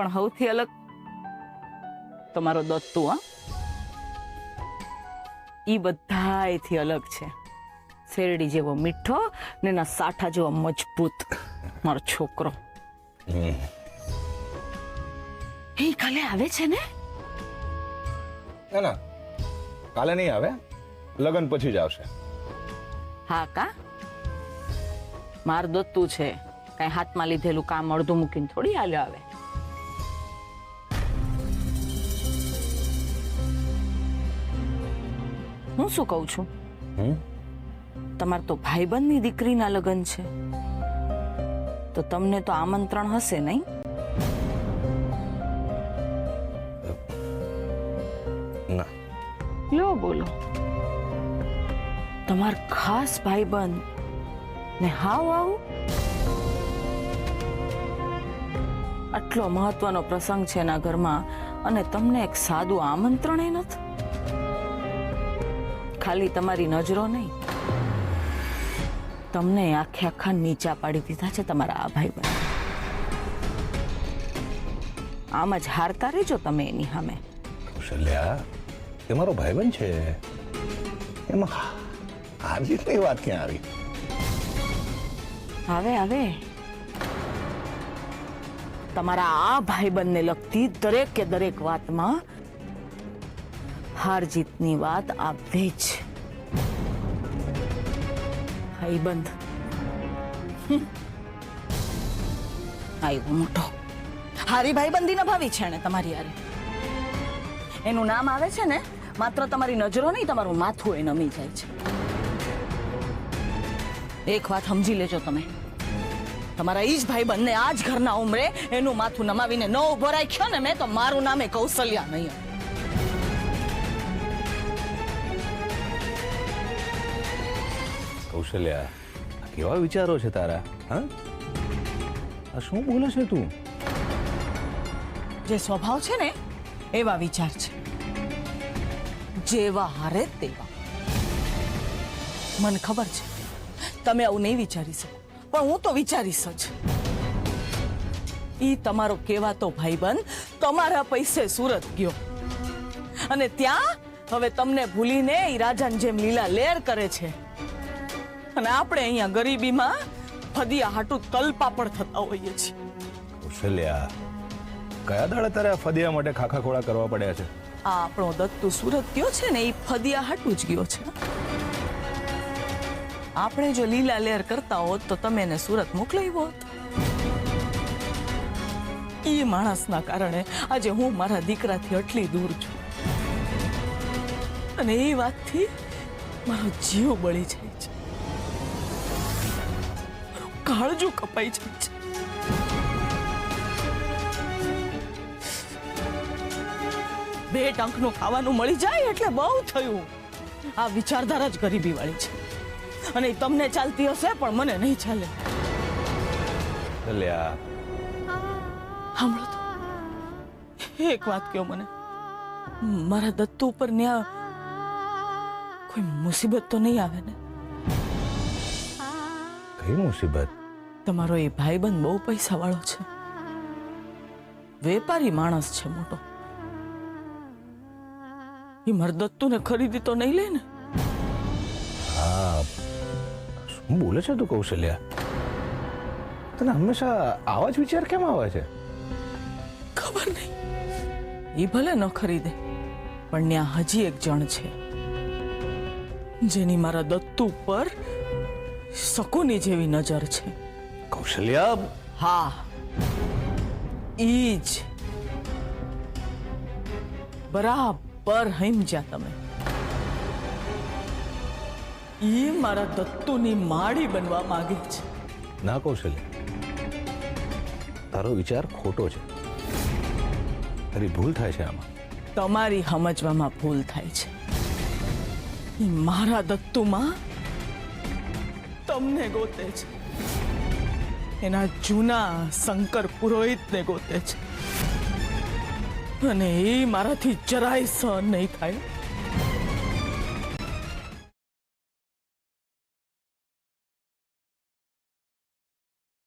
પણ સૌથી અલગ તમારો દત્તુ. હા, ઈ બધાયથી અલગ છે. શેરડી જેવો મીઠો ને એના સાઠા જેવો મજબૂત મારો છોકરો. એ કાલે આવે છે ને? ના ના, કાલે નહીં આવે, લગ્ન પછી જ આવશે. હા કા, માર દત્તુ છે, કઈ હાથમાં લીધેલું કામ અડધું મૂકીને થોડી હાલ્યો આવે. હું શું કઉ છું, તમારે તો ભાઈબંધની દીકરીના લગ્ન છે, તો તમને તો આમંત્રણ હશે નહીં? ના. લો બોલો, તમાર ખાસ ભાઈબંધ ને હાવ આવું? આટલો મહત્વનો પ્રસંગ છે એના ઘરમાં અને તમને એક સાદું આમંત્રણ એ નથી? ખાલી તમારી નજરો નહીં, તમને આખે આખા નીચા પાડી દીધા છે તમારા આ ભાઈબંધ. આમ જ હારતા રહેજો તમે એની સામે. કૌશલ્યા, એ મારો ભાઈબંધ છે, એમાં હાર જીતની વાત ક્યાં આવી? હવે તમારા આ ભાઈબંધને લગતી દરેકે દરેક વાતમાં હાર જીતની વાત આવે જ. ભાઈબંધ આવ્યો મોટો, હારી ભાઈબંધી નભાવી છે ને તમારી હારે. એનું નામ આવે છે ને, માત્ર તમારી નજરો નહીં, તમારું માથું એ નમી જાય છે. એક વાત સમજી લેજો તમે, તમારા ઈ જ ભાઈબંધને આ જ ઘરના ઉંમરે એનું માથું નમાવીને ન ઉભો રાખ્યો ને મેં, તો મારું નામ એ કૌશલ્યા નહીં. કૌશલ્યા, કેવા વિચારો છે તારા? હા, આ શું બોલે છે તું? જે સ્વભાવ છે ને એવા વિચાર છે, જેવા હારે તેવા. મને ખબર છે તમે આવું નહીં વિચારી શકો, પણ હું તો વિચારીશ જ. ઈ તમારો કહેવાતો ભાઈબંધ તમારા પૈસે સુરત ગયો અને ત્યાં હવે તમને ભૂલીને ઈ રાજાની જેમ લીલા લેર કરે છે, અને આપણે અહીંયા ગરીબીમાં ફદિયા હાટું તલપાપડ થતા હોઈએ છીએ. કૌશલ્યા, કયા દાડે તારે આ ફદિયા માટે ખાખા ખોળા કરવા પડ્યા છે? આ આપણો દત્તુ સુરત ગયો છે ને, એ ફદિયા હાટું જ ગયો છે. આપણે જો લીલા લેર કરતા હોત તો તમે એને સુરત મોકલાવ્યો હોત. એ માણસના કારણે આજે હું મારા દીકરાથી આટલી દૂર છું, અને એ વાતથી મારો જીવ બળી જાય છે, કાળજું કપાઈ જાય છે. બે ટંકનું ખાવાનું મળી જાય એટલે બહુ થયું. આ વિચારધારા જ ગરીબી વાળી છે, અને ઈ તમને ચાલતી હશે પણ મને નહીં ચાલે. કૌશલ્યા, સાંભળો તો, એક વાત કહો મને, મારા દત્તુ ઉપર ન્યા કોઈ મુસીબત તો નહીં આવે ને? કઈ મુસીબત? તમારો એ ભાઈબંધ બહુ પૈસા વાળો છે, વેપારી માણસ છે મોટો. એ મારા દત્તુને ખરીદી તો નહીં લે ને? હા, શું બોલે છે તું કૌશલ્યા? તને હંમેશા આવા જ વિચાર કેમ આવે છે? ખબર નહીં, એ ભલે ન ખરીદે, પણ ત્યાં હજી એક જણ છે જેની મારા દત્તુ પર શકુની જેવી નજર છે. કૌશલ્યા, હા, ઈ જ. બરાબર સમજ્યા તમે. ઈ મારા દત્તુની માળી બનવા માંગે છે. ના કૌશલ્યા, તારો વિચાર ખોટો છે, તારી ભૂલ થાય છે આમાં. તમારી સમજવામાં ભૂલ થાય છે. ઈ મારા દત્તુમાં તમને ગોતે છે, એના જૂના શંકર પુરોહિતને ગોતે છે, અને એ મારાથી જરાય સહન નહીં થાય.